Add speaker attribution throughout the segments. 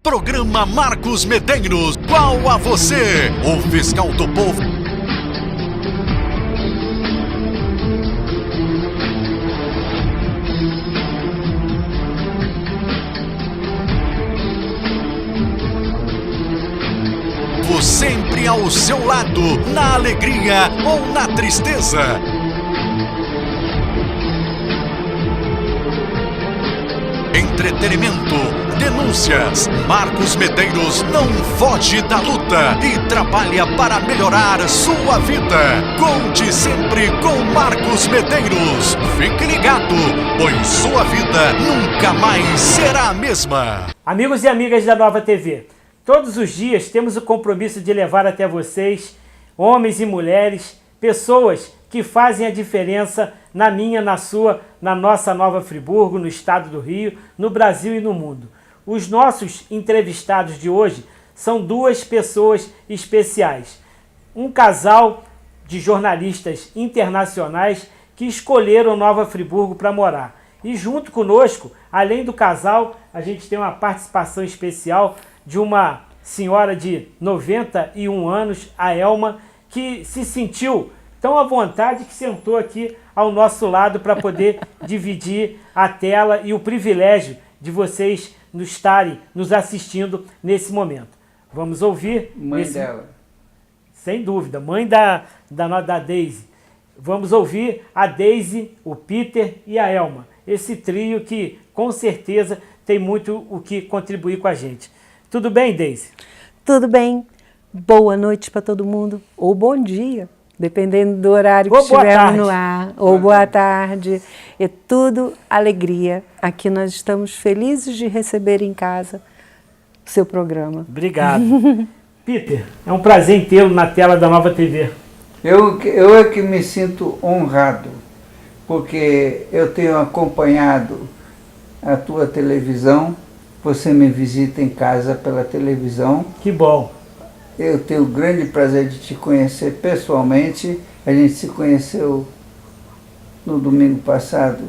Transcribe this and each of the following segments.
Speaker 1: Programa Marcos Medeiros, qual a você, o fiscal do povo. Sempre ao seu lado, na alegria ou na tristeza. Entretenimento, denúncias. Marcos Medeiros não foge da luta e trabalha para melhorar sua vida. Conte sempre com Marcos Medeiros. Fique ligado, pois sua vida nunca mais será a mesma.
Speaker 2: Amigos e amigas da Nova TV, todos os dias temos o compromisso de levar até vocês, homens e mulheres, pessoas que fazem a diferença na minha, na sua, na nossa Nova Friburgo, no estado do Rio, no Brasil e no mundo. Os nossos entrevistados de hoje são duas pessoas especiais. Um casal de jornalistas internacionais que escolheram Nova Friburgo para morar. E junto conosco, além do casal, a gente tem uma participação especial de uma senhora de 91 anos, a Elma, que se sentiu tão à vontade que sentou aqui ao nosso lado para poder dividir a tela e o privilégio de vocês estarem nos assistindo nesse momento. Vamos ouvir...
Speaker 3: Mãe dela.
Speaker 2: Sem dúvida, mãe da Daisy. Vamos ouvir a Daisy, o Peter e a Elma. Esse trio que, com certeza, tem muito o que contribuir com a gente. Tudo bem, Daisy?
Speaker 4: Tudo bem. Boa noite para todo mundo. Ou bom dia, dependendo do horário que estivermos no ar. Ou boa tarde. É tudo alegria. Aqui nós estamos felizes de receber em casa o seu programa.
Speaker 2: Obrigado. Peter, é um prazer em tê-lo na tela da Nova TV.
Speaker 3: Eu é que me sinto honrado, porque eu tenho acompanhado a tua televisão. Você me visita em casa pela televisão.
Speaker 2: Que bom.
Speaker 3: Eu tenho o grande prazer de te conhecer pessoalmente. A gente se conheceu no domingo passado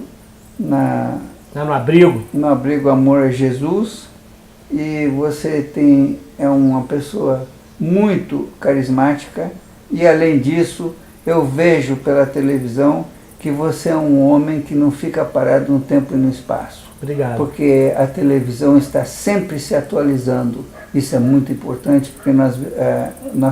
Speaker 2: no abrigo.
Speaker 3: No abrigo Amor a Jesus. E você é uma pessoa muito carismática. E além disso, eu vejo pela televisão que você é um homem que não fica parado no tempo e no espaço.
Speaker 2: Obrigado.
Speaker 3: Porque a televisão está sempre se atualizando. Isso é muito importante, porque nós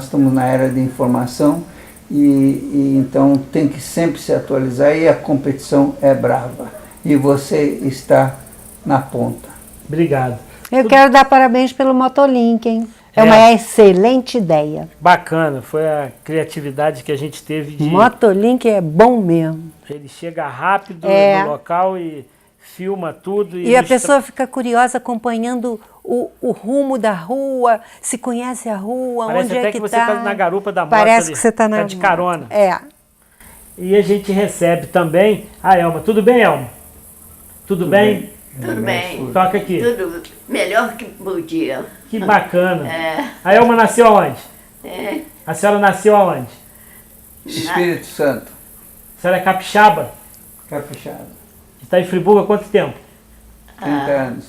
Speaker 3: estamos na era de informação e então tem que sempre se atualizar e a competição é brava. E você está na ponta.
Speaker 2: Obrigado.
Speaker 4: Eu quero dar parabéns pelo Motolink, hein? É uma excelente ideia.
Speaker 2: Bacana, foi a criatividade que a gente teve de...
Speaker 4: Motolink é bom mesmo.
Speaker 2: Ele chega rápido no local e filma tudo.
Speaker 4: E a pessoa fica curiosa acompanhando o rumo da rua, se conhece a rua,
Speaker 2: parece
Speaker 4: onde
Speaker 2: até
Speaker 4: é que
Speaker 2: você está na garupa da moto.
Speaker 4: Parece
Speaker 2: ali,
Speaker 4: que você está
Speaker 2: tá de carona.
Speaker 4: É.
Speaker 2: E a gente recebe também a Elma. Tudo bem, Elma? Tudo bem?
Speaker 5: Tudo bem.
Speaker 2: Toca aqui.
Speaker 5: Tudo melhor que podia.
Speaker 2: Que bacana.
Speaker 5: É.
Speaker 2: A Elma nasceu aonde?
Speaker 5: É.
Speaker 2: A senhora nasceu aonde?
Speaker 3: Espírito Santo.
Speaker 2: A senhora é capixaba?
Speaker 3: Capixaba.
Speaker 2: Está em Friburgo há quanto tempo?
Speaker 3: 30 anos.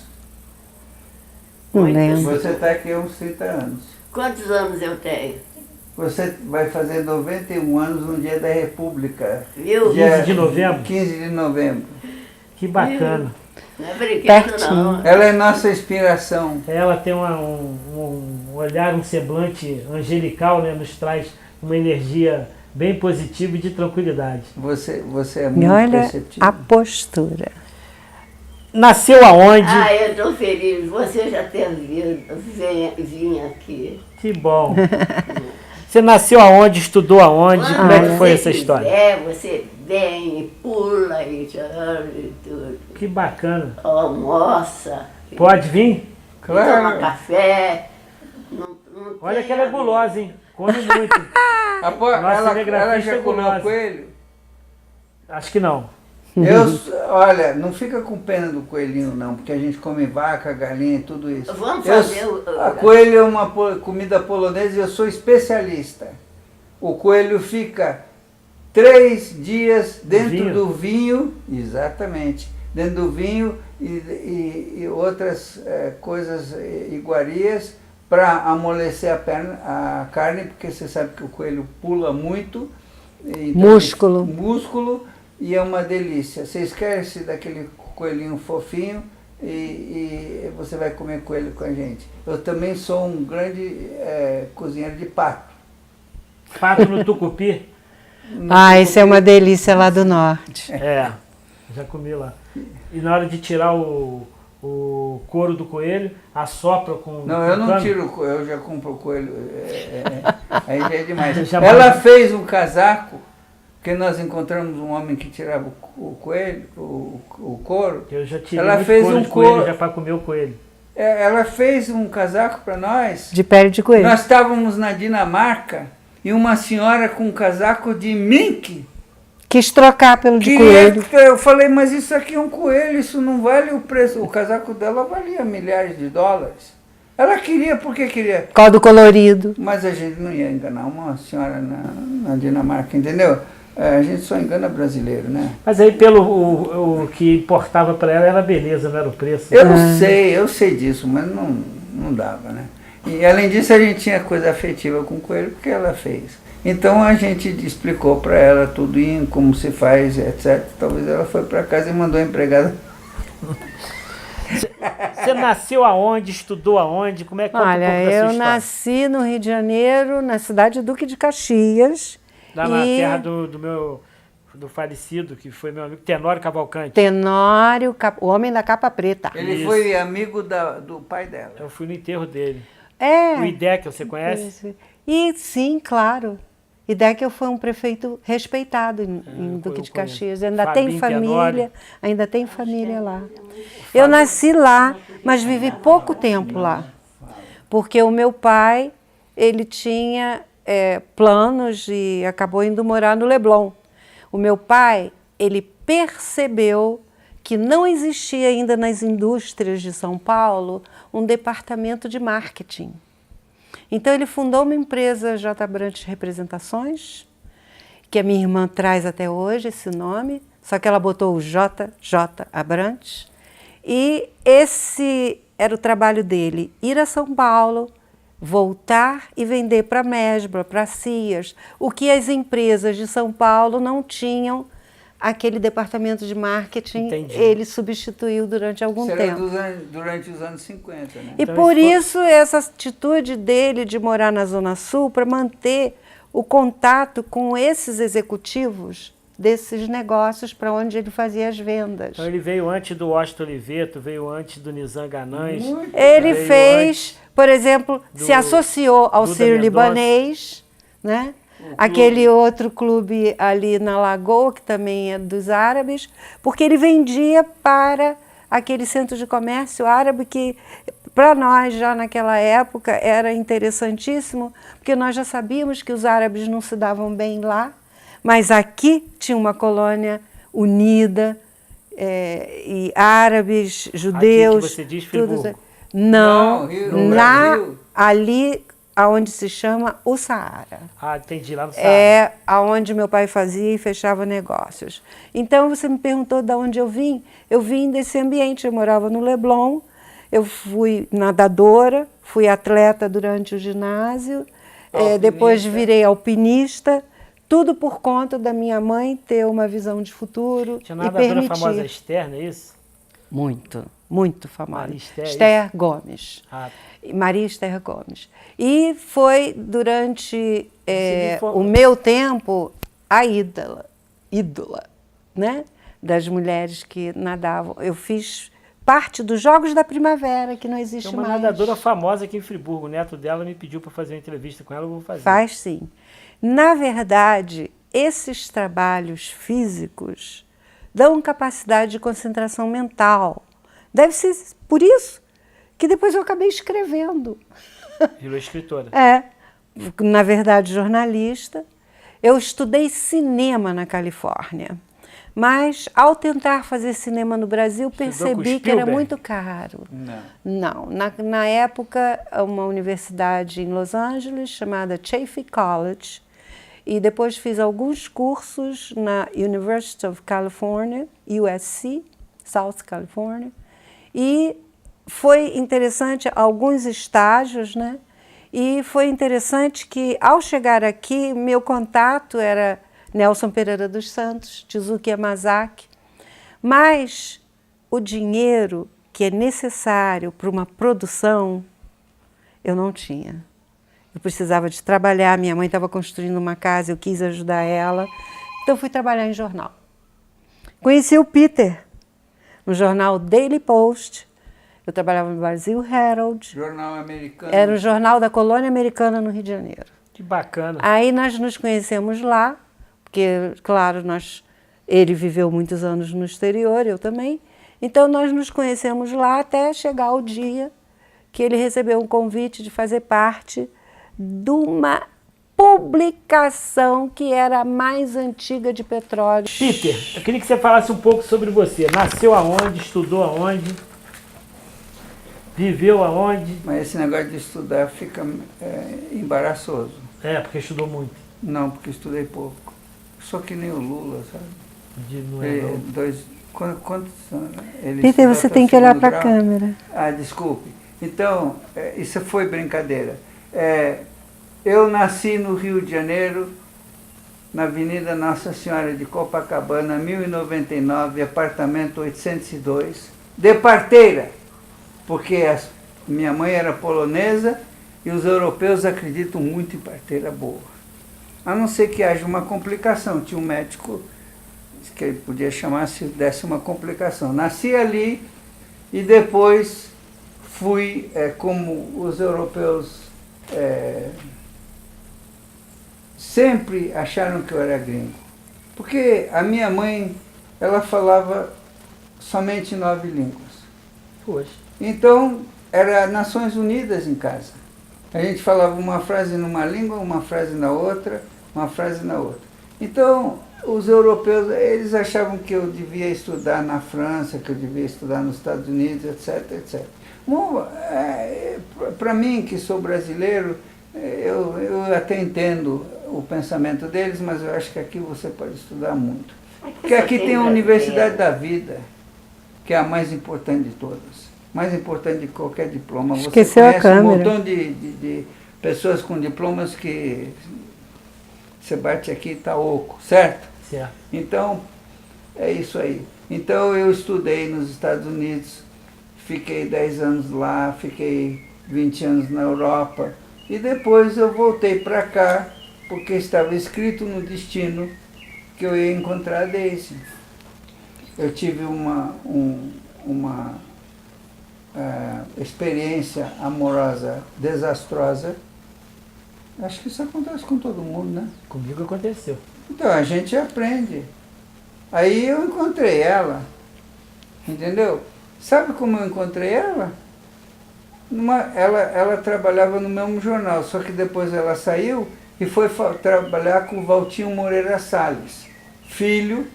Speaker 4: Não lembro.
Speaker 3: Você está aqui há uns 30 anos.
Speaker 5: Quantos anos eu tenho?
Speaker 3: Você vai fazer 91 anos no dia da República.
Speaker 5: Viu?
Speaker 2: 15 de novembro?
Speaker 3: 15 de novembro.
Speaker 2: Que bacana.
Speaker 5: Não é brinquedo, não.
Speaker 3: Ela é nossa inspiração.
Speaker 2: Ela tem um olhar, um semblante angelical, né? Nos traz uma energia bem positiva e de tranquilidade.
Speaker 3: Você é
Speaker 4: E
Speaker 3: muito
Speaker 4: olha
Speaker 3: perceptível.
Speaker 4: a postura.
Speaker 2: Nasceu aonde?
Speaker 5: Ah, eu estou feliz. Você já ter vindo aqui.
Speaker 2: Que bom. Você nasceu aonde? Estudou aonde?
Speaker 5: Quando
Speaker 2: Como é que foi
Speaker 5: você
Speaker 2: essa história?
Speaker 5: quiser, você vem e pula e chora e tudo.
Speaker 2: Que bacana.
Speaker 5: Almoça.
Speaker 2: Pode vir?
Speaker 3: Claro.
Speaker 5: Toma café. Não
Speaker 2: Olha
Speaker 5: tem
Speaker 2: que ela é
Speaker 5: nada.
Speaker 2: gulosa, hein? Come muito. Nossa
Speaker 3: Ela
Speaker 2: cinegrafista
Speaker 3: já
Speaker 2: é
Speaker 3: comeu
Speaker 2: gulosa.
Speaker 3: coelho?
Speaker 2: Acho que não.
Speaker 3: Olha, não fica com pena do coelhinho não, porque a gente come vaca, galinha e tudo isso.
Speaker 5: Vamos fazer
Speaker 3: A coelho é uma comida polonesa e eu sou especialista. O coelho fica 3 dias dentro do vinho, exatamente, dentro do vinho e outras coisas, iguarias, para amolecer a carne, porque você sabe que o coelho pula muito. Então, músculo, e é uma delícia. Você esquece daquele coelhinho fofinho e você vai comer coelho com a gente. Eu também sou um grande cozinheiro de pato.
Speaker 2: Pato no tucupi?
Speaker 4: Isso é uma delícia lá do norte.
Speaker 2: Já comi lá. E na hora de tirar o couro do coelho, assopra com...
Speaker 3: Não, eu não tiro o coelho, eu já compro o coelho. Aí já é demais. Ela fez um casaco, porque nós encontramos um homem que tirava o coelho, o couro.
Speaker 2: Eu já tirei
Speaker 3: ela fez um
Speaker 2: coelho já para comer o coelho.
Speaker 3: Ela fez um casaco para nós.
Speaker 4: De pele de coelho.
Speaker 3: Nós estávamos na Dinamarca e uma senhora com um casaco de mink
Speaker 4: quis trocar pelo de coelho.
Speaker 3: Eu falei, mas isso aqui é um coelho, isso não vale o preço. O casaco dela valia milhares de dólares. Ela queria, porque queria.
Speaker 4: Qual do colorido.
Speaker 3: Mas a gente não ia enganar uma senhora na Dinamarca, entendeu? A gente só engana brasileiro, né?
Speaker 2: Mas aí pelo o que importava para ela era a beleza, não era o preço.
Speaker 3: Eu sei disso, mas não dava, né? E além disso a gente tinha coisa afetiva com o coelho, porque ela fez. Então a gente explicou para ela tudo, como se faz, etc. Talvez ela foi para casa e mandou a empregada.
Speaker 2: Você nasceu aonde? Estudou aonde? Como é que conta um pouco da sua história?
Speaker 4: Eu nasci no Rio de Janeiro, na cidade de Duque de Caxias.
Speaker 2: Lá na terra do falecido, que foi meu amigo, Tenório Cavalcante.
Speaker 4: Tenório, o homem da capa preta.
Speaker 3: Ele foi amigo do pai dela.
Speaker 2: Eu fui no enterro dele.
Speaker 4: O
Speaker 2: Idéquel, você conhece?
Speaker 4: E sim, claro. Idéquel foi um prefeito respeitado em Duque de Caxias. Ainda tem família lá. Eu nasci lá, mas vivi pouco tempo lá. Porque o meu pai, ele tinha planos e acabou indo morar no Leblon. O meu pai, ele percebeu que não existia ainda nas indústrias de São Paulo um departamento de marketing. Então ele fundou uma empresa, J. Abrantes Representações, que a minha irmã traz até hoje esse nome, só que ela botou o J. Abrantes. E esse era o trabalho dele, ir a São Paulo, voltar e vender para a Mesbla, para a Cias, o que as empresas de São Paulo não tinham. Aquele departamento de marketing, ele substituiu durante algum tempo.
Speaker 3: Durante os anos 50, né?
Speaker 4: E então, por isso essa atitude dele de morar na Zona Sul, para manter o contato com esses executivos desses negócios para onde ele fazia as vendas.
Speaker 2: Então ele veio antes do Washington Oliveto, veio antes do Nizam Ganães.
Speaker 4: Ele fez, por exemplo, se associou ao Sírio-Libanês, né? Aquele outro clube ali na Lagoa, que também é dos árabes, porque ele vendia para aquele centro de comércio árabe que, para nós, já naquela época, era interessantíssimo, porque nós já sabíamos que os árabes não se davam bem lá, mas aqui tinha uma colônia unida, e árabes, judeus...
Speaker 2: Aqui que você diz Friburgo.
Speaker 4: Não, ali... aonde se chama o Saara.
Speaker 2: Entendi, lá no Saara.
Speaker 4: É aonde meu pai fazia e fechava negócios. Então, você me perguntou de onde eu vim desse ambiente, eu morava no Leblon, eu fui nadadora, fui atleta durante o ginásio, depois virei alpinista, tudo por conta da minha mãe ter uma visão de futuro.
Speaker 2: Tinha uma nadadora famosa externa, é isso?
Speaker 4: Muito famosa.
Speaker 2: Maria
Speaker 4: Esther Gomes. Maria Esther Gomes. E foi durante o meu tempo a ídola, né? Das mulheres que nadavam. Eu fiz parte dos Jogos da Primavera, que não existe mais.
Speaker 2: Tem uma nadadora famosa aqui em Friburgo, o neto dela me pediu para fazer uma entrevista com ela, eu vou fazer.
Speaker 4: Faz sim. Na verdade, esses trabalhos físicos dão capacidade de concentração mental. Deve ser por isso que depois eu acabei escrevendo.
Speaker 2: Virou escritora.
Speaker 4: Na verdade, jornalista. Eu estudei cinema na Califórnia, mas ao tentar fazer cinema no Brasil, percebi que era muito caro. Não. Na época, uma universidade em Los Angeles, chamada Chaffey College, e depois fiz alguns cursos na University of California, USC, South California, E foi interessante alguns estágios, né? E foi interessante que, ao chegar aqui, meu contato era Nelson Pereira dos Santos, Tizuki Yamazaki, mas o dinheiro que é necessário para uma produção, eu não tinha. Eu precisava de trabalhar, minha mãe estava construindo uma casa, eu quis ajudar ela, então fui trabalhar em jornal. Conheci o Peter, no jornal Daily Post. Eu trabalhava no Brasil Herald.
Speaker 3: Jornal americano.
Speaker 4: Era o jornal da colônia americana no Rio de Janeiro.
Speaker 2: Que bacana.
Speaker 4: Aí nós nos conhecemos lá, porque, claro, ele viveu muitos anos no exterior, eu também. Então nós nos conhecemos lá até chegar o dia que ele recebeu um convite de fazer parte de uma publicação que era a mais antiga de petróleo.
Speaker 2: Peter, eu queria que você falasse um pouco sobre você. Nasceu aonde? Estudou aonde? Viveu aonde?
Speaker 3: Mas esse negócio de estudar fica embaraçoso.
Speaker 2: É, porque estudou muito.
Speaker 3: Não, porque estudei pouco. Sou que nem o Lula, sabe?
Speaker 2: Não é, não.
Speaker 3: Quantos anos?
Speaker 4: Peter, você tem que olhar para a câmera.
Speaker 3: Ah, desculpe. Então, isso foi brincadeira. Eu nasci no Rio de Janeiro, na Avenida Nossa Senhora de Copacabana, 1099, apartamento 802, de parteira, porque minha mãe era polonesa e os europeus acreditam muito em parteira boa. A não ser que haja uma complicação. Tinha um médico que ele podia chamar se desse uma complicação. Nasci ali e depois fui, como os europeus sempre acharam que eu era gringo. Porque a minha mãe, ela falava somente 9 línguas.
Speaker 2: Poxa.
Speaker 3: Então, era Nações Unidas em casa. A gente falava uma frase numa língua, uma frase na outra, uma frase na outra. Então, os europeus, eles achavam que eu devia estudar na França, que eu devia estudar nos Estados Unidos, etc, etc. Para mim, que sou brasileiro, eu até entendo o pensamento deles, mas eu acho que aqui você pode estudar muito. Porque aqui tem a Universidade da Vida, que é a mais importante de todas. Mais importante de qualquer diploma.
Speaker 4: Esqueceu
Speaker 3: você conhece
Speaker 4: a câmera.
Speaker 3: Um montão de pessoas com diplomas que você bate aqui e está oco, certo?
Speaker 2: Certo.
Speaker 3: Então, é isso aí. Então eu estudei nos Estados Unidos, fiquei 10 anos lá, fiquei 20 anos na Europa, e depois eu voltei para cá, porque estava escrito no destino que eu ia encontrar a Daisy. Eu tive uma experiência amorosa desastrosa. Acho que isso acontece com todo mundo, né?
Speaker 2: Comigo aconteceu.
Speaker 3: Então, a gente aprende. Aí eu encontrei ela, entendeu? Sabe como eu encontrei ela? Ela trabalhava no mesmo jornal, só que depois ela saiu e foi trabalhar com o Valtinho Moreira Salles, filho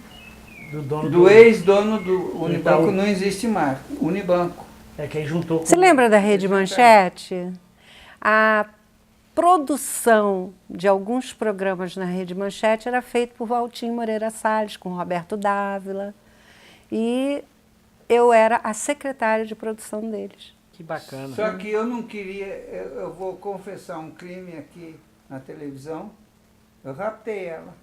Speaker 3: do ex-dono do Unibanco,
Speaker 2: Itaú.
Speaker 3: não existe mais, Unibanco.
Speaker 2: É quem juntou com...
Speaker 4: Você lembra da Rede Manchete? A produção de alguns programas na Rede Manchete era feita por Valtinho Moreira Salles, com Roberto Dávila. E eu era a secretária de produção deles.
Speaker 2: Que bacana.
Speaker 3: Só que eu não queria, eu vou confessar um crime aqui na televisão, eu raptei ela.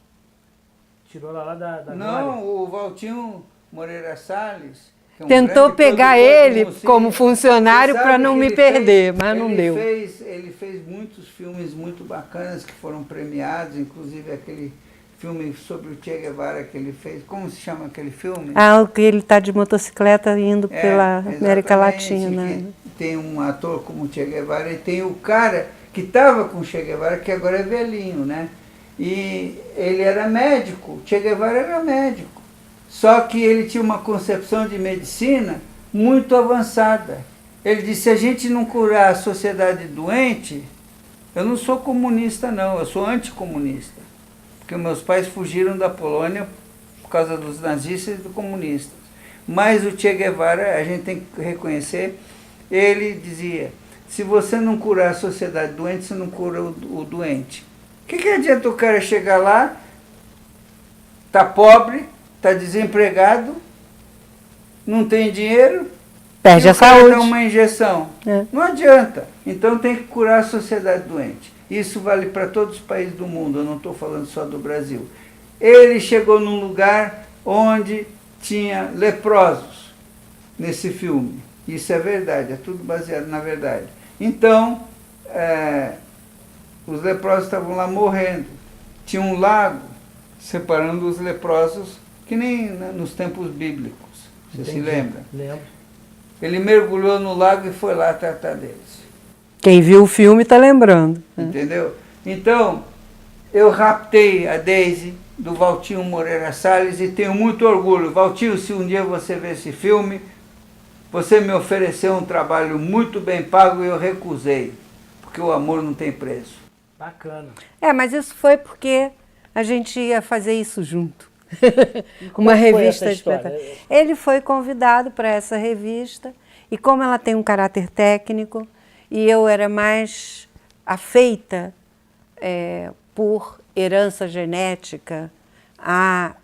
Speaker 2: Tirou ela lá da
Speaker 3: Não,
Speaker 2: glória.
Speaker 3: o Valtinho Moreira Salles...
Speaker 4: Tentou pegar ele como funcionário para não me perder, mas não deu.
Speaker 3: Ele fez muitos filmes muito bacanas que foram premiados, inclusive aquele filme sobre o Che Guevara que ele fez. Como se chama aquele filme?
Speaker 4: Ah, o que ele está de motocicleta indo pela América Latina.
Speaker 3: Tem um ator como o Che Guevara e tem o cara que estava com o Che Guevara, que agora é velhinho, né? E ele era médico, o Che Guevara era médico. Só que ele tinha uma concepção de medicina muito avançada. Ele disse, se a gente não curar a sociedade doente, eu não sou comunista não, eu sou anticomunista. Porque meus pais fugiram da Polônia por causa dos nazistas e dos comunistas. Mas o Che Guevara, a gente tem que reconhecer, ele dizia, se você não curar a sociedade doente, você não cura o doente. O que adianta o cara chegar lá, tá pobre, está desempregado, não tem dinheiro
Speaker 4: Perde
Speaker 3: e
Speaker 4: a
Speaker 3: o cara
Speaker 4: saúde.
Speaker 3: dá uma injeção. Não adianta. Então tem que curar a sociedade doente. Isso vale para todos os países do mundo, eu não estou falando só do Brasil. Ele chegou num lugar onde tinha leprosos nesse filme. Isso é verdade, é tudo baseado na verdade. Então, os leprosos estavam lá morrendo. Tinha um lago separando os leprosos, que nem nos tempos bíblicos. Você se lembra?
Speaker 2: Lembro.
Speaker 3: Ele mergulhou no lago e foi lá tratar deles.
Speaker 4: Quem viu o filme está lembrando.
Speaker 3: Entendeu? Então, eu raptei a Daisy do Valtinho Moreira Salles e tenho muito orgulho. Valtinho, se um dia você ver esse filme, você me ofereceu um trabalho muito bem pago e eu recusei, porque o amor não tem preço.
Speaker 2: Bacana.
Speaker 4: Mas isso foi porque a gente ia fazer isso junto.
Speaker 2: Como
Speaker 4: Uma
Speaker 2: foi essa
Speaker 4: revista de
Speaker 2: história?
Speaker 4: espetáculo. Ele foi convidado para essa revista e como ela tem um caráter técnico e eu era mais afeita por herança genética a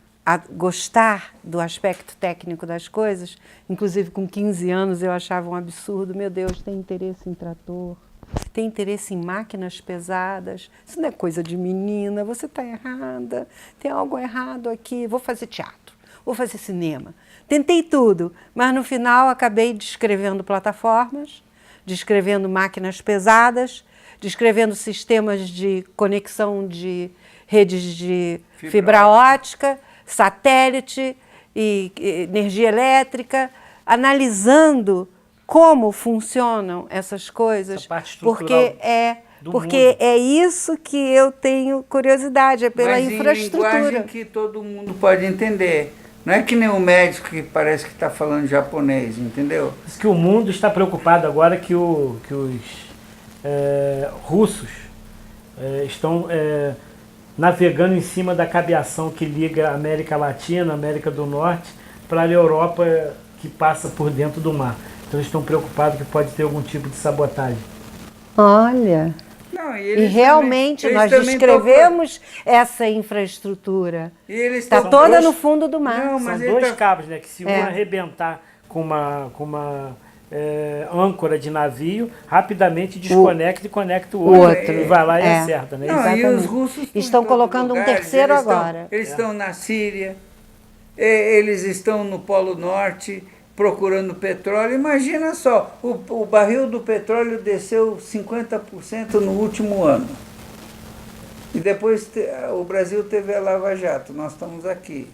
Speaker 4: gostar do aspecto técnico das coisas, inclusive com 15 anos eu achava um absurdo, meu Deus, tem interesse em trator, tem interesse em máquinas pesadas, isso não é coisa de menina, você está errada, tem algo errado aqui, vou fazer teatro, vou fazer cinema. Tentei tudo, mas no final acabei descrevendo plataformas, descrevendo máquinas pesadas, descrevendo sistemas de conexão de redes de fibra ótica, satélite e energia elétrica, analisando como funcionam essas coisas, porque é isso que eu tenho curiosidade, é pela infraestrutura.
Speaker 3: Mas em linguagem que todo mundo pode entender. Não é que nem o médico que parece que está falando japonês, entendeu?
Speaker 2: Diz que o mundo está preocupado agora que os russos estão navegando em cima da cabeação que liga a América Latina, a América do Norte, para a Europa que passa por dentro do mar. Então eles estão preocupados que pode ter algum tipo de sabotagem.
Speaker 4: Olha,
Speaker 3: não,
Speaker 4: e realmente nós descrevemos essa infraestrutura. Está toda no fundo do mar.
Speaker 3: Não,
Speaker 2: São dois cabos, né, que se um arrebentar com uma âncora de navio, rapidamente desconecta e conecta o outro. E vai lá e acerta. Né?
Speaker 3: Não, e os russos
Speaker 4: estão colocando um terceiro agora.
Speaker 3: Eles estão na Síria, eles estão no Polo Norte, procurando petróleo. Imagina só, o barril do petróleo desceu 50% no último ano. E depois o Brasil teve a Lava Jato, nós estamos aqui.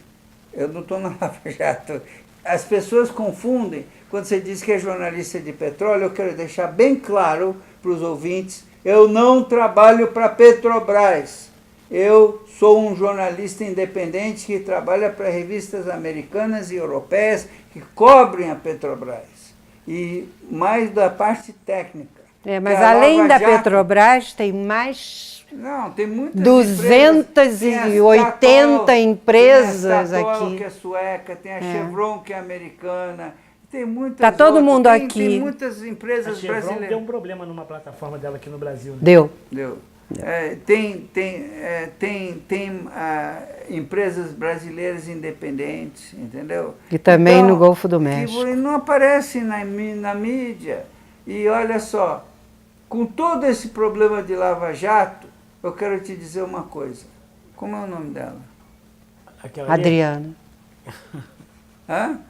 Speaker 3: Eu não estou na Lava Jato. As pessoas confundem, quando você diz que é jornalista de petróleo, eu quero deixar bem claro para os ouvintes, eu não trabalho para a Petrobras. Eu sou um jornalista independente que trabalha para revistas americanas e europeias que cobrem a Petrobras. E mais da parte técnica.
Speaker 4: Mas além da Petrobras, tem mais...
Speaker 3: Não, tem muitas
Speaker 4: 280 empresas
Speaker 3: aqui. Tem a Statoil,
Speaker 4: aqui.
Speaker 3: Que é sueca, tem a Chevron, que é americana. Tem muitas
Speaker 4: Está todo mundo aqui.
Speaker 3: Tem muitas empresas brasileiras.
Speaker 2: Deu um problema numa plataforma dela aqui no Brasil. Né?
Speaker 4: Deu.
Speaker 3: Tem empresas brasileiras independentes, entendeu?
Speaker 4: E também no Golfo do México.
Speaker 3: Que não aparece na mídia. E olha só, com todo esse problema de Lava Jato, eu quero te dizer uma coisa. Como é o nome dela?
Speaker 4: Adriana.
Speaker 3: Hã?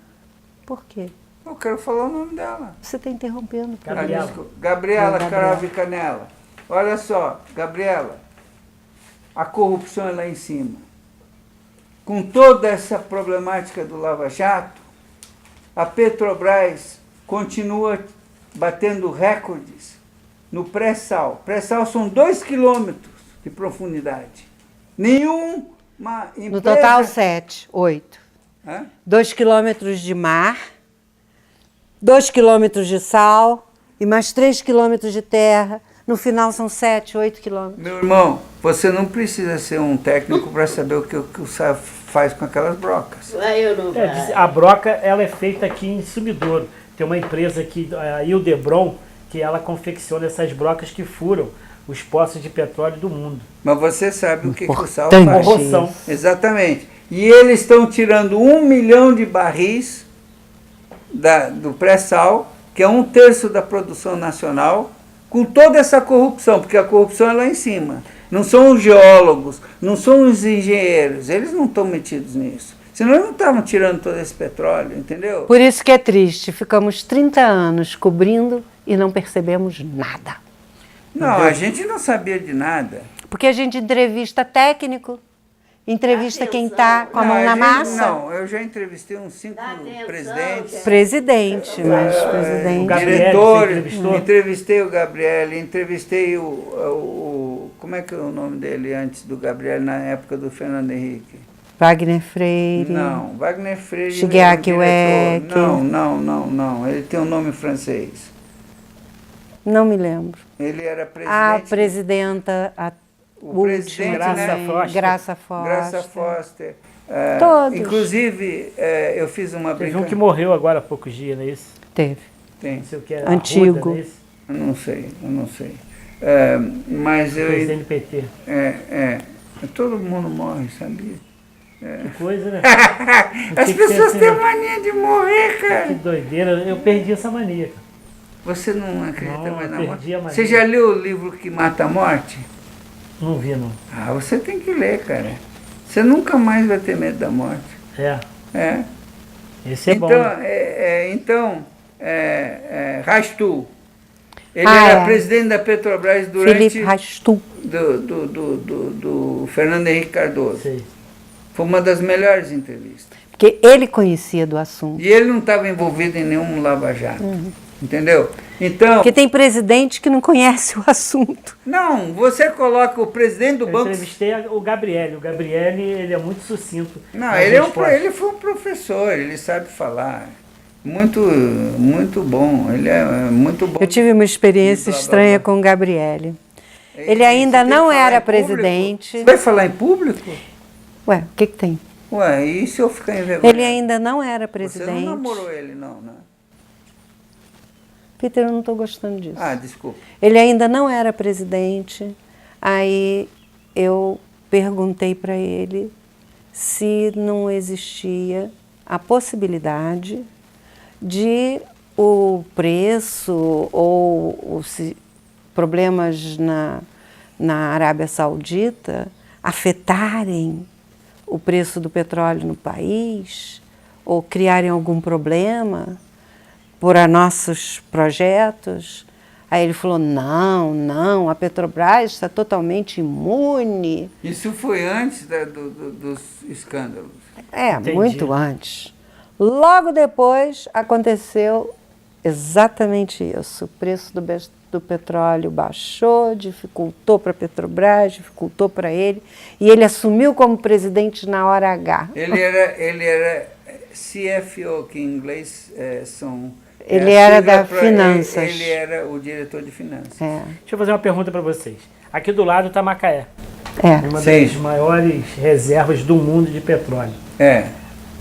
Speaker 4: Por quê?
Speaker 3: Eu quero falar o nome dela.
Speaker 4: Você está interrompendo.
Speaker 3: Gabriela Carave Canela. Olha só, Gabriela, a corrupção é lá em cima. Com toda essa problemática do Lava Jato, a Petrobras continua batendo recordes no pré-sal. Pré-sal são 2 quilômetros de profundidade. Nenhuma empresa...
Speaker 4: No total, 7, 8. 2 quilômetros de mar, 2 quilômetros de sal e mais 3 quilômetros de terra. No final são 7, 8 quilômetros.
Speaker 3: Meu irmão, você não precisa ser um técnico para saber o que o SAF faz com aquelas brocas.
Speaker 2: A broca ela é feita aqui em Sumidouro. Tem uma empresa aqui, a Ildebron, que ela confecciona essas brocas que furam os poços de petróleo do mundo.
Speaker 3: Mas você sabe o que o sal faz?
Speaker 2: Corrosão.
Speaker 3: Exatamente. E eles estão tirando 1 milhão de barris do pré-sal, que é 1/3 da produção nacional, com toda essa corrupção, porque a corrupção é lá em cima. Não são os geólogos, não são os engenheiros, eles não estão metidos nisso. Senão eles não estavam tirando todo esse petróleo, entendeu?
Speaker 4: Por isso que é triste, ficamos 30 anos cobrindo e não percebemos nada.
Speaker 3: Não, a gente não sabia de nada.
Speaker 4: Porque a gente entrevista técnico, entrevista quem está com a mão na massa.
Speaker 3: Não, eu já entrevistei uns 5 presidentes.
Speaker 4: Presidente, mas presidente.
Speaker 3: Diretores, entrevistei o Gabriel, entrevistei como é que é o nome dele antes do Gabriel, na época do Fernando Henrique?
Speaker 4: Wagner Freire.
Speaker 3: Não, Wagner Freire.
Speaker 4: Shigeaki Ueki.
Speaker 3: Não, ele tem um nome francês.
Speaker 4: Não me lembro.
Speaker 3: Ele era presidente.
Speaker 4: A presidenta, a última,
Speaker 2: Graça Foster.
Speaker 3: Graça Foster.
Speaker 4: Todos.
Speaker 3: Inclusive, eu fiz uma
Speaker 2: Teve
Speaker 3: brincadeira.
Speaker 2: um que morreu agora há poucos dias, não é isso?
Speaker 4: Teve.
Speaker 3: Tem.
Speaker 2: Não sei o que é.
Speaker 4: Antigo.
Speaker 2: Arruda, não é isso?
Speaker 3: Eu não sei. Mas eu.
Speaker 2: Presidente do PT.
Speaker 3: Todo mundo morre, sabia?
Speaker 2: Que coisa, né?
Speaker 3: As pessoas têm mania de morrer,
Speaker 2: Que
Speaker 3: cara.
Speaker 2: doideira. Eu perdi essa mania, cara.
Speaker 3: Você não acredita mais na morte?
Speaker 2: perdi a mania.
Speaker 3: Você já leu o livro Que Mata a Morte?
Speaker 2: Não vi, não.
Speaker 3: Você tem que ler, cara. Você nunca mais vai ter medo da morte. É.
Speaker 2: Esse é
Speaker 3: Então,
Speaker 2: bom.
Speaker 3: Rastu. Ele era presidente da Petrobras durante
Speaker 4: Felipe Rastu.
Speaker 3: do Fernando Henrique Cardoso.
Speaker 2: Sei.
Speaker 3: Foi uma das melhores entrevistas.
Speaker 4: Porque ele conhecia do assunto.
Speaker 3: E ele não estava envolvido em nenhum lava-jato. Entendeu? Então.
Speaker 4: Porque tem presidente que não conhece o assunto.
Speaker 3: Não, você coloca o presidente do
Speaker 2: Eu
Speaker 3: banco.
Speaker 2: entrevistei o Gabriel. O Gabriel, ele é muito sucinto.
Speaker 3: Não,
Speaker 2: nas
Speaker 3: ele foi um professor, ele sabe falar. Muito bom, ele é muito bom.
Speaker 4: Eu tive uma experiência estranha com o Gabriele. Ele ainda não era presidente.
Speaker 3: Você vai falar em público?
Speaker 4: Ué, o que tem?
Speaker 3: Ué, e se eu ficar envergonhado?
Speaker 4: Ele ainda não era
Speaker 3: Você
Speaker 4: presidente.
Speaker 3: não namorou ele, não, né?
Speaker 4: Peter, eu não estou gostando disso.
Speaker 3: Desculpa.
Speaker 4: Ele ainda não era presidente. Aí eu perguntei para ele se não existia a possibilidade de o preço ou problemas na Arábia Saudita afetarem o preço do petróleo no país ou criarem algum problema por nossos projetos. Aí ele falou, não, a Petrobras está totalmente imune.
Speaker 3: Isso foi antes dos escândalos.
Speaker 2: Entendi.
Speaker 4: Muito antes. Logo depois aconteceu exatamente isso. O preço do petróleo baixou, dificultou para a Petrobras, dificultou para ele, e ele assumiu como presidente na hora H.
Speaker 3: Ele era CFO, que em inglês são...
Speaker 4: Ele era da finanças.
Speaker 3: Ele era o diretor de finanças.
Speaker 2: Deixa eu fazer uma pergunta para vocês. Aqui do lado está Macaé. Uma
Speaker 3: Sim.
Speaker 2: das maiores reservas do mundo de petróleo.
Speaker 3: É.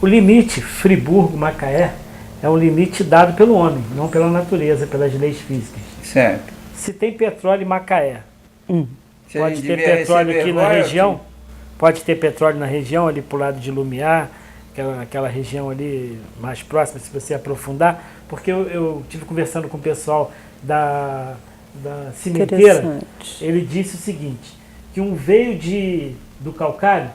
Speaker 2: O limite Friburgo-Macaé é um limite dado pelo homem, não pela natureza, pelas leis físicas.
Speaker 3: Certo.
Speaker 2: Se tem petróleo em Macaé,
Speaker 3: Se a
Speaker 2: pode
Speaker 3: gente
Speaker 2: ter
Speaker 3: devia
Speaker 2: petróleo
Speaker 3: receber
Speaker 2: aqui na
Speaker 3: royalty,
Speaker 2: região, pode ter petróleo na região, ali pro lado de Lumiar, aquela região ali mais próxima, se você aprofundar, porque eu tive conversando com o pessoal da cimenteira, ele disse o seguinte, que um veio do calcário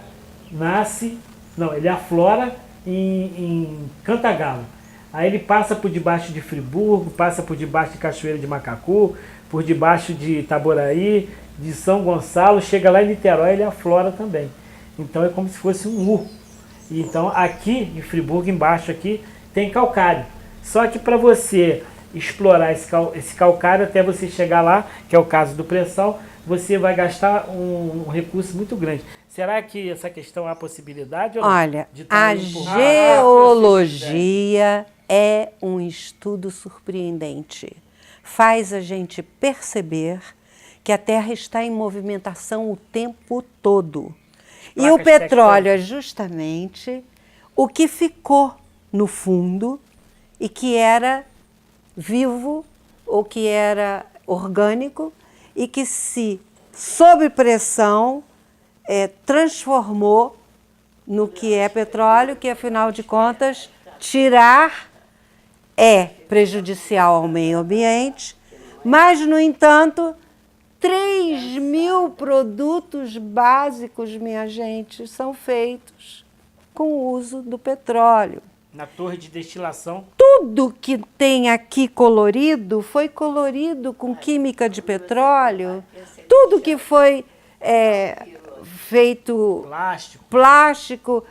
Speaker 2: ele aflora em Cantagalo. Aí ele passa por debaixo de Friburgo, passa por debaixo de Cachoeira de Macacu, por debaixo de Itaboraí, de São Gonçalo, chega lá em Niterói, ele aflora também. Então é como se fosse um U. E então aqui em Friburgo, embaixo aqui, tem calcário. Só que para você explorar esse calcário até você chegar lá, que é o caso do pré-sal, você vai gastar um recurso muito grande. Será que essa questão há possibilidade? Ou
Speaker 4: Olha,
Speaker 2: de
Speaker 4: a geologia é um estudo surpreendente. Faz a gente perceber que a Terra está em movimentação o tempo todo. E o petróleo é justamente o que ficou no fundo e que era vivo ou que era orgânico e que se, sob pressão, transformou no que é petróleo, que afinal de contas, tirar é prejudicial ao meio ambiente, mas, no entanto, 3.000 produtos básicos, minha gente, são feitos com o uso do petróleo.
Speaker 2: Na torre de destilação.
Speaker 4: Tudo que tem aqui colorido foi colorido com química de petróleo. Tudo que foi feito plástico,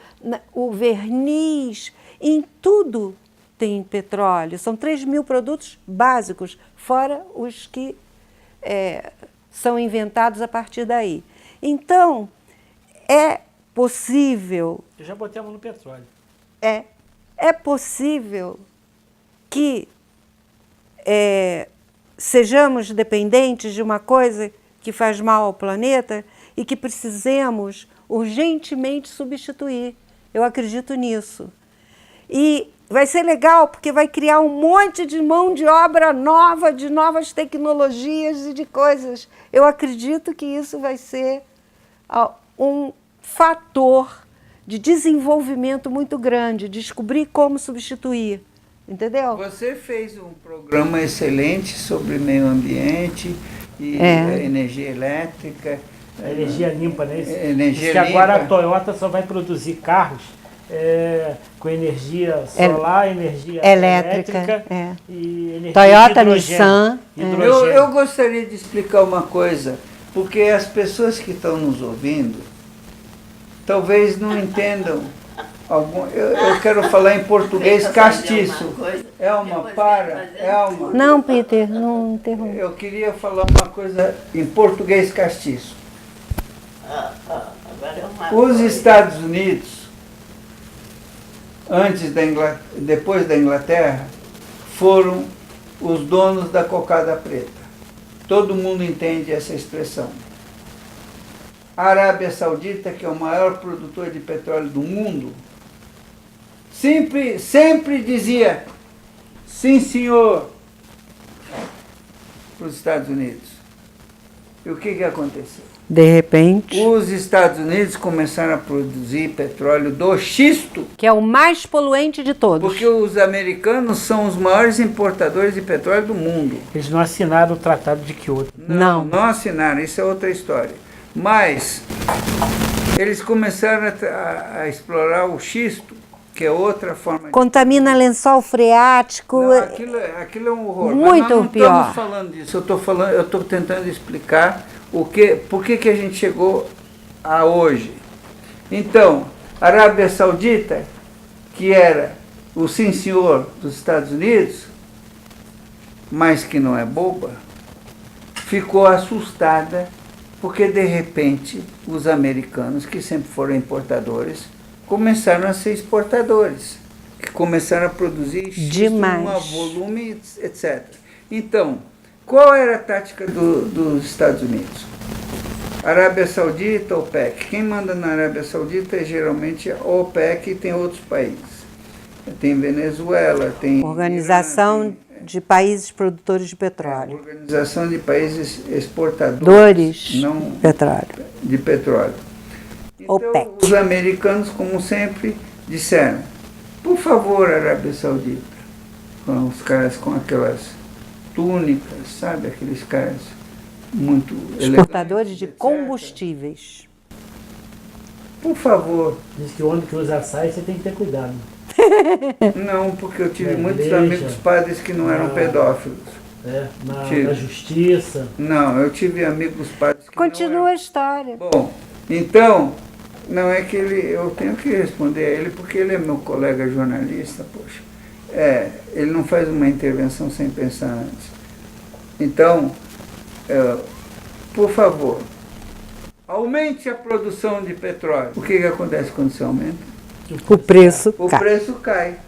Speaker 4: o verniz, em tudo tem petróleo. São 3.000 produtos básicos, fora os que são inventados a partir daí. Então, é possível...
Speaker 2: Eu já botei a mão no petróleo.
Speaker 4: É possível que sejamos dependentes de uma coisa que faz mal ao planeta e que precisemos urgentemente substituir. Eu acredito nisso. E vai ser legal porque vai criar um monte de mão de obra nova, de novas tecnologias e de coisas. Eu acredito que isso vai ser um fator de desenvolvimento muito grande, descobrir como substituir, entendeu?
Speaker 3: Você fez um programa excelente sobre meio ambiente e energia elétrica.
Speaker 2: A energia limpa, né?
Speaker 3: Energia
Speaker 2: limpa. Agora a
Speaker 3: limpa.
Speaker 2: Toyota só vai produzir carros com energia solar, energia elétrica e energia
Speaker 4: Toyota,
Speaker 2: hidrogênio.
Speaker 4: Nissan.
Speaker 3: Eu gostaria de explicar uma coisa, porque as pessoas que estão nos ouvindo talvez não entendam. Eu quero falar em português castiço. Elma, para. Elma.
Speaker 4: Não, Peter, não interrompa.
Speaker 3: Eu queria falar uma coisa em português castiço. Os Estados Unidos, depois da Inglaterra, foram os donos da cocada preta. Todo mundo entende essa expressão. A Arábia Saudita, que é o maior produtor de petróleo do mundo, sempre dizia, sim senhor, para os Estados Unidos. E o que aconteceu?
Speaker 4: De repente...
Speaker 3: Os Estados Unidos começaram a produzir petróleo do xisto.
Speaker 4: Que é o mais poluente de todos.
Speaker 3: Porque os americanos são os maiores importadores de petróleo do mundo.
Speaker 2: Eles não assinaram o Tratado de Kyoto.
Speaker 3: Não assinaram, isso é outra história. Mas eles começaram a explorar o xisto, que é outra forma
Speaker 4: contamina lençol freático.
Speaker 3: Não, aquilo é um horror.
Speaker 4: Muito
Speaker 3: Mas nós
Speaker 4: pior.
Speaker 3: Não estamos falando disso. Eu estou tentando explicar por que a gente chegou a hoje. Então, a Arábia Saudita, que era o sim senhor dos Estados Unidos, mas que não é boba, ficou assustada porque, de repente, os americanos, que sempre foram importadores, começaram a ser exportadores, que começaram a produzir
Speaker 4: demais,
Speaker 3: volume, etc. Então, qual era a tática dos Estados Unidos? Arábia Saudita, OPEC. Quem manda na Arábia Saudita é geralmente a OPEC e tem outros países. Tem Venezuela, tem...
Speaker 4: Organização
Speaker 3: Irã,
Speaker 4: de Países Produtores de Petróleo.
Speaker 3: Organização de Países Exportadores de petróleo. Então,
Speaker 4: OPEC.
Speaker 3: Os americanos, como sempre, disseram, por favor, Arábia Saudita, com os caras com aquelas túnicas, sabe, aqueles caras muito
Speaker 4: exportadores de
Speaker 3: etc.
Speaker 4: combustíveis.
Speaker 3: Por favor.
Speaker 2: Diz que o homem que usa açaí você tem que ter cuidado.
Speaker 3: Não, porque eu tive muitos amigos padres que não eram pedófilos.
Speaker 2: Na justiça.
Speaker 3: Não, eu tive amigos padres que
Speaker 4: Continua
Speaker 3: não eram.
Speaker 4: a história.
Speaker 3: Bom, então, não é que eu tenho que responder a ele porque ele é meu colega jornalista, poxa. Ele não faz uma intervenção sem pensar antes. Então, por favor, aumente a produção de petróleo. O que acontece quando se aumenta?
Speaker 4: O preço
Speaker 3: O
Speaker 4: cai.
Speaker 3: preço cai.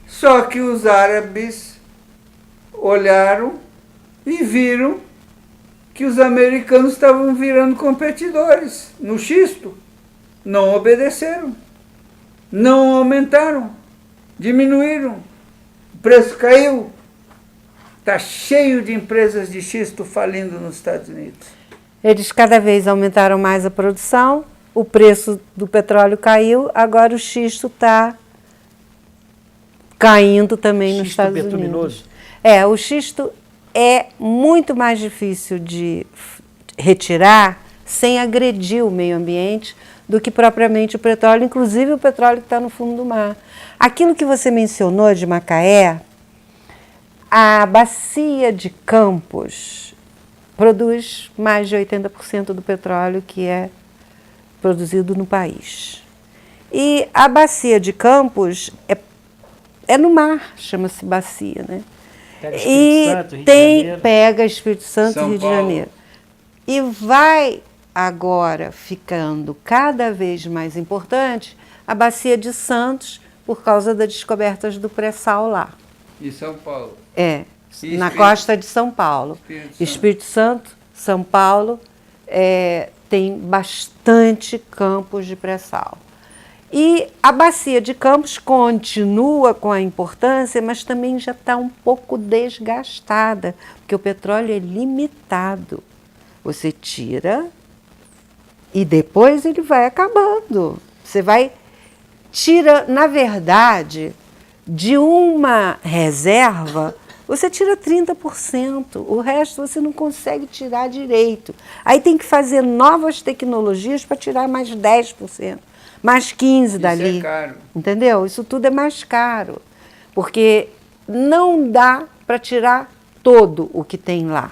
Speaker 3: Só que os árabes olharam e viram que os americanos estavam virando competidores no xisto. Não obedeceram. Não aumentaram. Diminuíram. O preço caiu. Está cheio de empresas de xisto falindo nos Estados Unidos.
Speaker 4: Eles cada vez aumentaram mais a produção, o preço do petróleo caiu, agora o xisto está caindo também nos
Speaker 2: Xisto
Speaker 4: Estados
Speaker 2: betuminoso.
Speaker 4: Unidos. O xisto é muito mais difícil de retirar sem agredir o meio ambiente do que propriamente o petróleo, inclusive o petróleo que está no fundo do mar. Aquilo que você mencionou de Macaé, a bacia de Campos produz mais de 80% do petróleo que é produzido no país. E a bacia de Campos é no mar, chama-se bacia, né?
Speaker 2: Pega Espírito Santo, Rio de Janeiro.
Speaker 4: Pega Espírito Santo e Rio de
Speaker 3: Paulo.
Speaker 4: Janeiro. E vai agora ficando cada vez mais importante a bacia de Santos por causa das descobertas do pré-sal lá.
Speaker 3: E São Paulo. E
Speaker 4: Na
Speaker 3: Espírito-
Speaker 4: costa de São Paulo.
Speaker 3: Espírito Santo.
Speaker 4: São Paulo, tem bastante campos de pré-sal. E a bacia de Campos continua com a importância, mas também já está um pouco desgastada, porque o petróleo é limitado. Você tira e depois ele vai acabando. Você tira, na verdade, de uma reserva, você tira 30%, o resto você não consegue tirar direito. Aí tem que fazer novas tecnologias para tirar mais 10%, mais 15% dali.
Speaker 3: Isso é caro.
Speaker 4: Entendeu? Isso tudo é mais caro, porque não dá para tirar todo o que tem lá.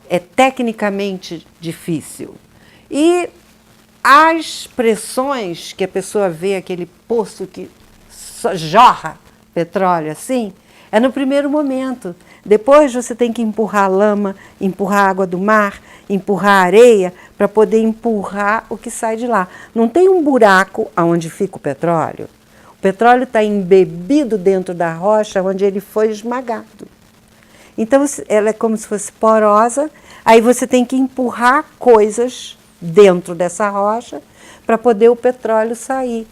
Speaker 4: É tecnicamente difícil. E as pressões que a pessoa vê, aquele poço que só jorra petróleo assim, é no primeiro momento. Depois você tem que empurrar lama, empurrar água do mar, empurrar areia para poder empurrar o que sai de lá. Não tem um buraco onde fica o petróleo. O petróleo está embebido dentro da rocha onde ele foi esmagado. Então ela é como se fosse porosa, aí você tem que empurrar coisas dentro dessa rocha para poder o petróleo sair.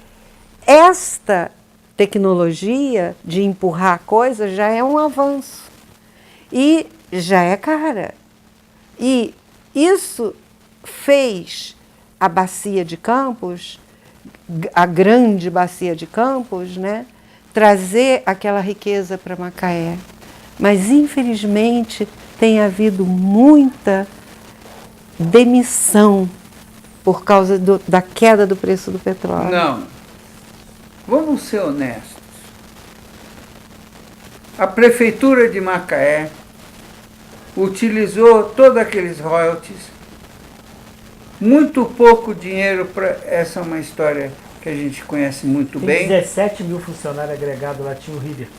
Speaker 4: Esta tecnologia de empurrar coisas já é um avanço e já é cara. E isso fez a bacia de Campos, a grande bacia de Campos, né, trazer aquela riqueza para Macaé. Mas, infelizmente, tem havido muita demissão por causa da queda do preço do petróleo.
Speaker 3: Não. Vamos ser honestos. A Prefeitura de Macaé utilizou todos aqueles royalties, muito pouco dinheiro para... Essa é uma história que a gente conhece muito
Speaker 2: Tem
Speaker 3: bem.
Speaker 2: 17 mil funcionários agregados lá, tinha o River.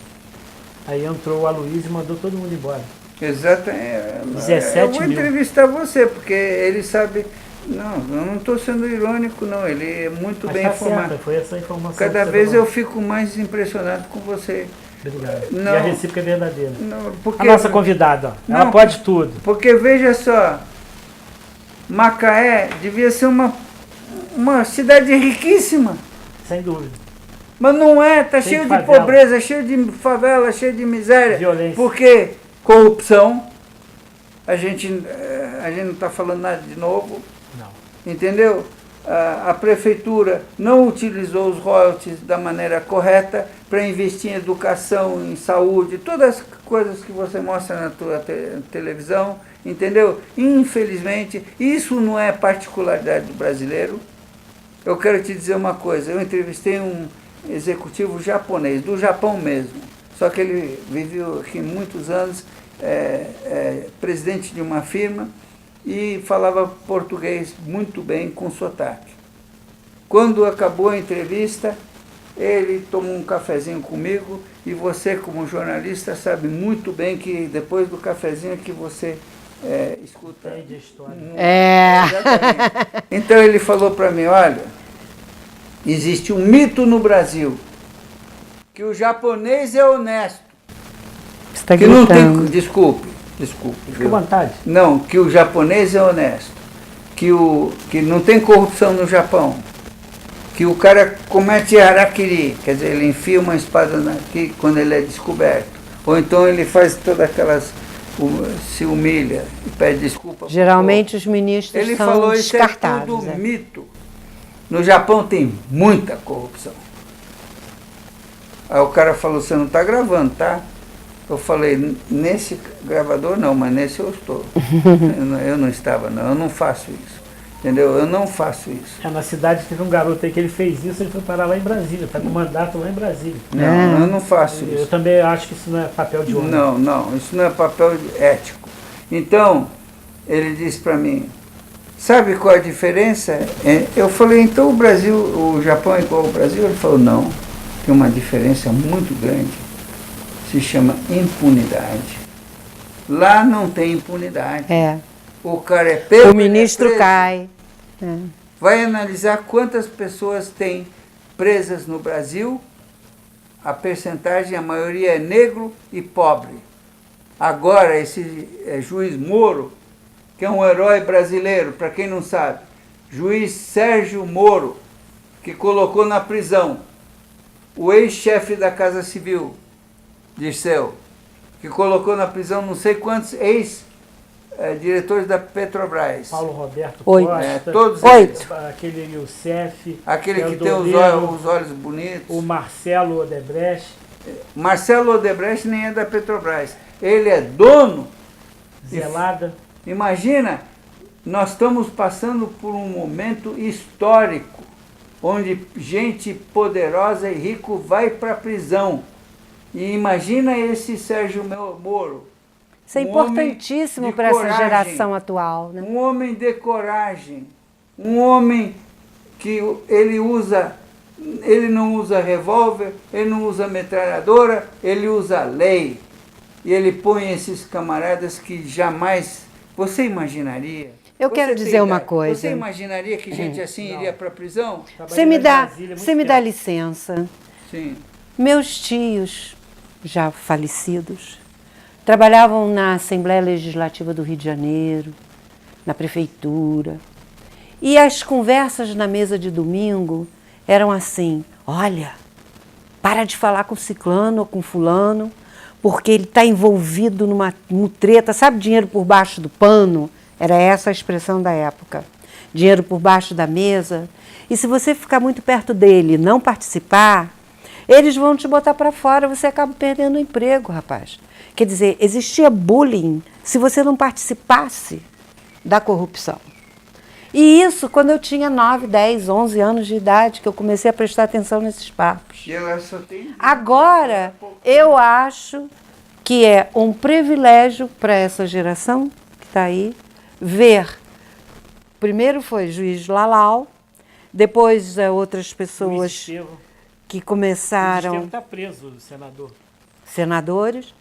Speaker 2: Aí entrou o Aloysio e mandou todo mundo embora.
Speaker 3: Exato.
Speaker 2: 17
Speaker 3: eu vou
Speaker 2: mil.
Speaker 3: entrevistar você, porque ele sabe... Não, eu não estou sendo irônico, não. Ele é muito
Speaker 2: Mas
Speaker 3: bem
Speaker 2: tá
Speaker 3: informado.
Speaker 2: certo, foi essa informação.
Speaker 3: Cada
Speaker 2: que
Speaker 3: vez
Speaker 2: você
Speaker 3: eu
Speaker 2: falou.
Speaker 3: fico mais impressionado com você.
Speaker 2: Obrigado.
Speaker 3: Não.
Speaker 2: E a recíproca é verdadeira.
Speaker 3: Não, porque,
Speaker 2: A nossa convidada, ó, ela
Speaker 3: Não,
Speaker 2: pode tudo.
Speaker 3: porque veja só, Macaé devia ser uma cidade riquíssima,
Speaker 2: Sem dúvida.
Speaker 3: mas não é, está
Speaker 2: Tem
Speaker 3: cheio de
Speaker 2: favela.
Speaker 3: pobreza, cheio de favela, cheio de miséria.
Speaker 2: Violência.
Speaker 3: Porque corrupção, a gente não está falando nada de novo,
Speaker 2: Não.
Speaker 3: entendeu? A prefeitura não utilizou os royalties da maneira correta para investir em educação, em saúde, todas as coisas que você mostra na tua televisão, entendeu? Infelizmente, isso não é particularidade do brasileiro. Eu quero te dizer uma coisa, eu entrevistei um executivo japonês, do Japão mesmo, só que ele viveu aqui muitos anos, presidente de uma firma, e falava português muito bem, com sotaque. Quando acabou a entrevista, ele tomou um cafezinho comigo, e você, como jornalista, sabe muito bem que depois do cafezinho que você escuta...
Speaker 2: Entende a história.
Speaker 3: Exatamente. Então ele falou para mim, olha, existe um mito no Brasil, que o japonês é honesto,
Speaker 4: Você está
Speaker 3: que não tem...
Speaker 4: gritando.
Speaker 3: Desculpe,
Speaker 2: Fica à vontade.
Speaker 3: Não, que o japonês é honesto, que não tem corrupção no Japão, que o cara comete harakiri, quer dizer, ele enfia uma espada aqui quando ele é descoberto, ou então ele faz todas aquelas, se humilha e pede desculpa.
Speaker 4: Geralmente os ministros
Speaker 3: Ele
Speaker 4: são
Speaker 3: falou, isso é
Speaker 4: descartados.
Speaker 3: tudo
Speaker 4: né?
Speaker 3: mito. No Japão tem muita corrupção. Aí o cara falou, você não está gravando, tá? Eu falei, nesse gravador não, mas nesse eu estou. Eu não estava, não, eu não faço isso. Entendeu? Eu não faço isso.
Speaker 2: Na cidade teve um garoto aí que ele fez isso, ele foi parar lá em Brasília, está com mandato lá em Brasília.
Speaker 3: Não, eu não faço isso.
Speaker 2: Eu também acho que isso não é papel de homem.
Speaker 3: Não, isso não é papel ético. Então, ele disse para mim, sabe qual a diferença? Eu falei, então o Japão é igual ao Brasil? Ele falou, não, tem uma diferença muito grande. Se chama impunidade. Lá não tem impunidade. O cara é pego.
Speaker 4: O ministro cai.
Speaker 3: Vai analisar quantas pessoas tem presas no Brasil. A percentagem, a maioria é negro e pobre. Agora, esse juiz Moro, que é um herói brasileiro, para quem não sabe, juiz Sérgio Moro, que colocou na prisão o ex-chefe da Casa Civil, Dirceu, que colocou na prisão não sei quantos ex-diretores da Petrobras.
Speaker 2: Paulo Roberto
Speaker 4: 8.
Speaker 2: Costa,
Speaker 3: Todos
Speaker 4: 8.
Speaker 2: aquele Youssef,
Speaker 3: aquele que tem os olhos bonitos.
Speaker 2: o Marcelo Odebrecht.
Speaker 3: Marcelo Odebrecht nem é da Petrobras. Ele é dono.
Speaker 2: Zelada.
Speaker 3: Imagina, nós estamos passando por um momento histórico, onde gente poderosa e rico vai para a prisão. E imagina esse Sérgio Moro.
Speaker 4: Isso é importantíssimo para essa geração atual, né?
Speaker 3: Um homem de coragem, um homem que ele não usa revólver, ele não usa metralhadora, ele usa lei. E ele põe esses camaradas que jamais... Você imaginaria?
Speaker 4: Eu quero dizer uma coisa.
Speaker 3: Você imaginaria que gente assim iria para a prisão?
Speaker 4: Você me dá licença.
Speaker 3: Sim.
Speaker 4: Meus tios, já falecidos, trabalhavam na Assembleia Legislativa do Rio de Janeiro, na prefeitura. E as conversas na mesa de domingo eram assim, olha, para de falar com ciclano ou com fulano, porque ele está envolvido numa treta, sabe, dinheiro por baixo do pano? Era essa a expressão da época. Dinheiro por baixo da mesa. E se você ficar muito perto dele e não participar, eles vão te botar para fora, você acaba perdendo o emprego, rapaz. Quer dizer, existia bullying se você não participasse da corrupção. E isso quando eu tinha 9, 10, 11 anos de idade, que eu comecei a prestar atenção nesses papos.
Speaker 3: E ela só tem...
Speaker 4: Agora, eu acho que é um privilégio para essa geração que está aí, ver. Primeiro foi juiz Lalau, depois outras pessoas que começaram...
Speaker 2: O está preso, o senador.
Speaker 4: Senadores,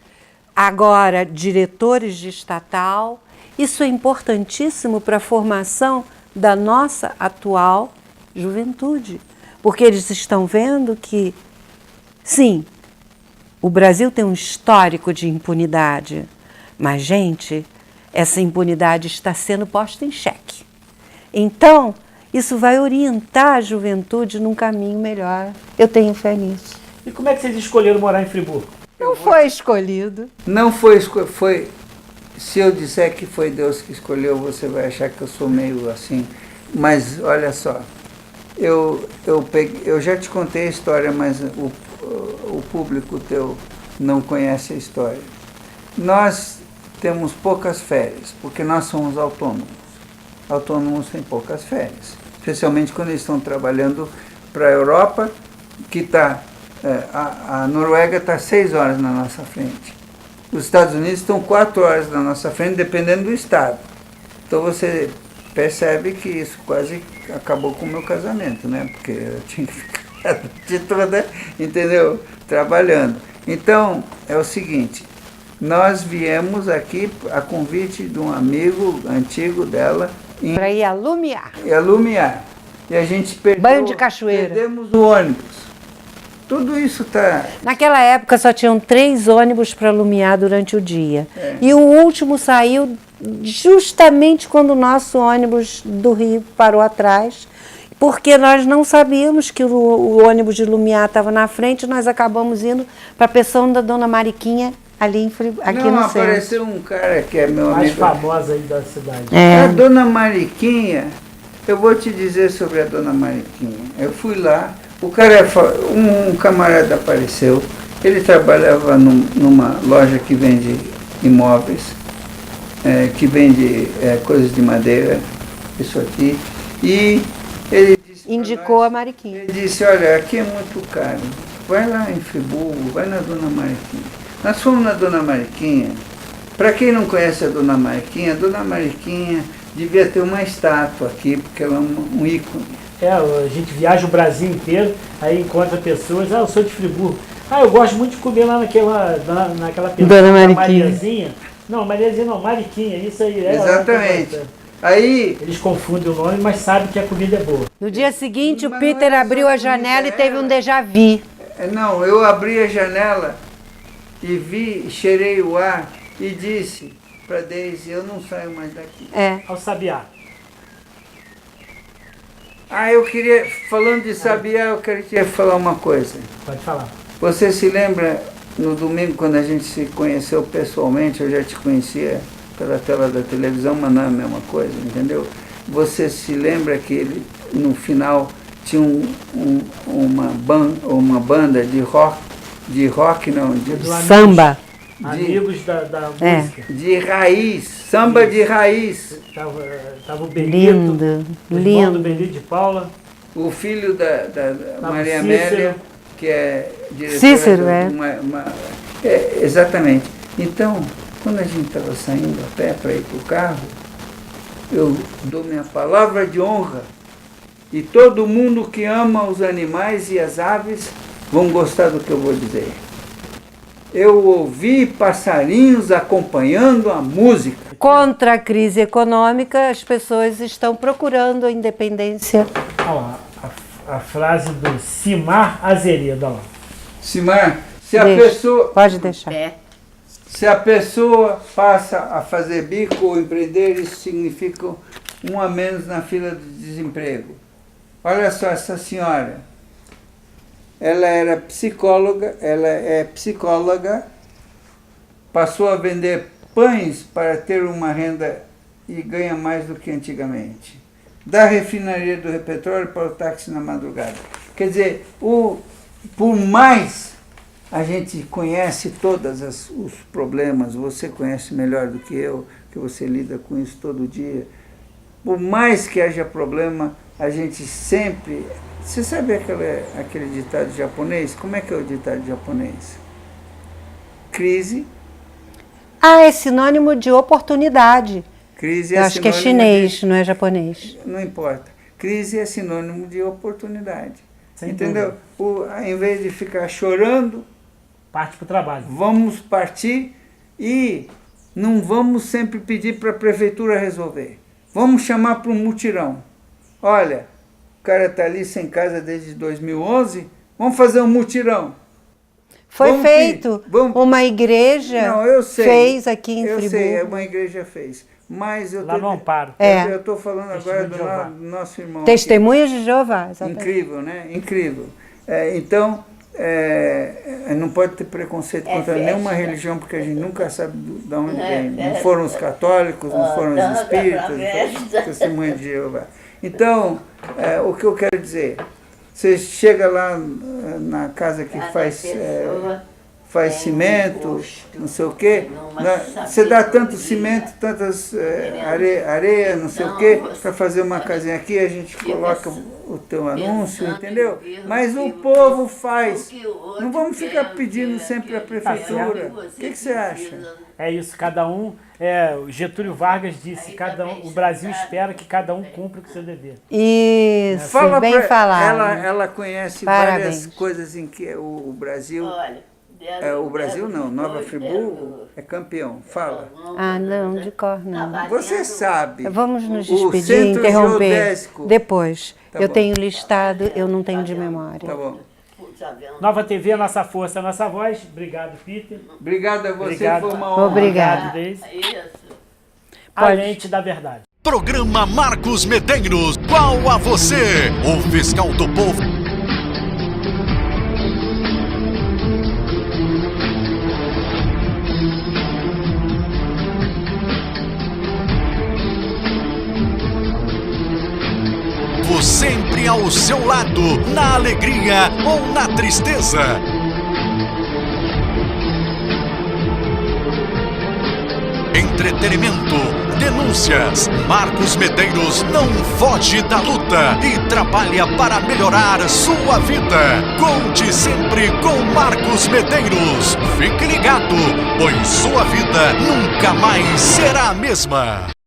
Speaker 4: agora diretores de estatal. Isso é importantíssimo para a formação da nossa atual juventude, porque eles estão vendo que, sim, o Brasil tem um histórico de impunidade, mas, gente, essa impunidade está sendo posta em xeque. Então, isso vai orientar a juventude num caminho melhor. Eu tenho fé nisso.
Speaker 2: E como é que vocês escolheram morar em Friburgo?
Speaker 4: Não foi escolhido.
Speaker 3: Não foi, se eu disser que foi Deus que escolheu, você vai achar que eu sou meio assim. Mas olha só, eu já te contei a história, mas o público teu não conhece a história. Nós temos poucas férias, porque nós somos autônomos. Autônomos têm poucas férias, especialmente quando eles estão trabalhando para a Europa, que está... a Noruega está 6 horas na nossa frente. Os Estados Unidos estão 4 horas na nossa frente, dependendo do estado. Então você percebe que isso quase acabou com o meu casamento, né? Porque eu tinha que ficar de toda, entendeu? Trabalhando. Então, é o seguinte, nós viemos aqui a convite de um amigo antigo dela.
Speaker 4: Para ir a Lumiar.
Speaker 3: E a gente perdeu...
Speaker 4: Banho de cachoeira.
Speaker 3: Perdemos o ônibus. Tudo isso está...
Speaker 4: Naquela época só tinham 3 ônibus para Lumiar durante o dia. E o último saiu justamente quando o nosso ônibus do Rio parou atrás, porque nós não sabíamos que o ônibus de Lumiar estava na frente, nós acabamos indo para a pensão da Dona Mariquinha, ali aqui no centro.
Speaker 3: Apareceu um cara que é meu amigo.
Speaker 2: Mais famosa aí da cidade.
Speaker 3: A Dona Mariquinha, eu vou te dizer sobre a Dona Mariquinha. Eu fui lá, O cara, um camarada apareceu, ele trabalhava numa loja que vende imóveis, que vende coisas de madeira, isso aqui, e ele disse
Speaker 4: indicou a Mariquinha.
Speaker 3: Ele disse, olha, aqui é muito caro, vai lá em Friburgo, vai na Dona Mariquinha. Nós fomos na Dona Mariquinha. Para quem não conhece a Dona Mariquinha devia ter uma estátua aqui, porque ela é um ícone.
Speaker 2: A gente viaja o Brasil inteiro, aí encontra pessoas, eu sou de Friburgo. Eu gosto muito de comer lá naquela
Speaker 4: Dona Mariquinha.
Speaker 2: Mariazinha. Não, Mariazinha não, Mariquinha, isso aí.
Speaker 3: Exatamente. Aí,
Speaker 2: eles confundem o nome, mas sabem que a comida é boa.
Speaker 4: No dia seguinte, o Peter abriu a janela e teve um déjà vu.
Speaker 3: Não, eu abri a janela e cheirei o ar e disse para Deise, eu não saio mais daqui.
Speaker 2: Ao Sabiá.
Speaker 3: Eu queria, falando de Sabiá, eu queria falar uma coisa.
Speaker 2: Pode falar.
Speaker 3: Você se lembra, no domingo, quando a gente se conheceu pessoalmente, eu já te conhecia pela tela da televisão, mas não é a mesma coisa, entendeu? Você se lembra que ele, no final, tinha uma banda de rock não, de
Speaker 4: samba.
Speaker 2: Amigos da música.
Speaker 3: De raiz, samba de raiz.
Speaker 2: Tava o Benito,
Speaker 4: lindo.
Speaker 2: do Benito de Paula.
Speaker 3: O filho da Maria
Speaker 2: Cícero.
Speaker 3: Amélia, que é diretora.
Speaker 4: Cícero,
Speaker 3: exatamente. Então, quando a gente estava saindo a pé para ir para o carro, eu dou minha palavra de honra. E todo mundo que ama os animais e as aves vão gostar do que eu vou dizer. Eu ouvi passarinhos acompanhando a música.
Speaker 4: Contra a crise econômica, as pessoas estão procurando a independência.
Speaker 2: A frase do Simar Azeredo. Olha lá.
Speaker 3: Simar,
Speaker 4: pode deixar.
Speaker 3: Se a pessoa passa a fazer bico ou empreender, isso significa um a menos na fila do desemprego. Olha só essa senhora. Ela é psicóloga, passou a vender pães para ter uma renda e ganha mais do que antigamente. Da refinaria do petróleo para o táxi na madrugada. Quer dizer, por mais a gente conhece todos os problemas, você conhece melhor do que eu, que você lida com isso todo dia. Por mais que haja problema, a gente sempre... Você sabe aquele ditado japonês? Como é que é o ditado japonês? Crise.
Speaker 4: É sinônimo de oportunidade.
Speaker 3: Crise
Speaker 4: Eu acho que é chinês, não é japonês.
Speaker 3: Não importa. Crise é sinônimo de oportunidade.
Speaker 2: Sem
Speaker 3: entendeu? Em vez de ficar chorando,
Speaker 2: parte para o trabalho.
Speaker 3: Vamos partir e não vamos sempre pedir para a prefeitura resolver. Vamos chamar para um mutirão. Olha, o cara está ali sem casa desde 2011, vamos fazer um mutirão.
Speaker 4: Foi feito. Uma igreja fez aqui em Friburgo.
Speaker 3: Eu sei, uma igreja fez. Mas eu
Speaker 2: lá no Amparo.
Speaker 3: Eu estou falando agora do nosso irmão.
Speaker 4: Testemunhas de Jeová. Exatamente.
Speaker 3: Incrível, né? Incrível. Então, não pode ter preconceito contra nenhuma religião, porque a gente nunca sabe de onde vem. Não foram os católicos, não foram os espíritas, não foram testemunhas de Jeová. Então, o que eu quero dizer, você chega lá na casa que faz cimento, não sei o quê, você dá tanto cimento, tantas areia, não sei o quê, para fazer uma casinha aqui, a gente coloca o teu anúncio, entendeu? Mas o povo faz. Não vamos ficar pedindo sempre a prefeitura. O que você acha?
Speaker 2: É isso, cada um... o Getúlio Vargas disse, o Brasil espera que cada um cumpra o seu dever.
Speaker 4: Isso, bem falado.
Speaker 3: Ela conhece várias coisas em que o Brasil... o Brasil não, Nova Friburgo é campeão. Fala.
Speaker 4: Não, de cor não.
Speaker 3: Você sabe.
Speaker 4: Vamos nos despedir, interromper. Depois.
Speaker 3: Tá
Speaker 4: eu
Speaker 3: bom.
Speaker 4: tenho listado, eu não tenho de memória.
Speaker 3: Tá bom.
Speaker 2: Nova TV, a nossa força, a nossa voz. Obrigado, Peter.
Speaker 3: Obrigado a você,
Speaker 2: obrigado.
Speaker 3: Foi uma honra.
Speaker 4: Obrigado.
Speaker 2: A lente da verdade.
Speaker 1: Programa Marcos Medeiros. Qual a você? O fiscal do povo. Medeiros, sempre ao seu lado, na alegria ou na tristeza. Entretenimento, denúncias. Marcos Medeiros não foge da luta e trabalha para melhorar sua vida. Conte sempre com Marcos Medeiros. Fique ligado, pois sua vida nunca mais será a mesma.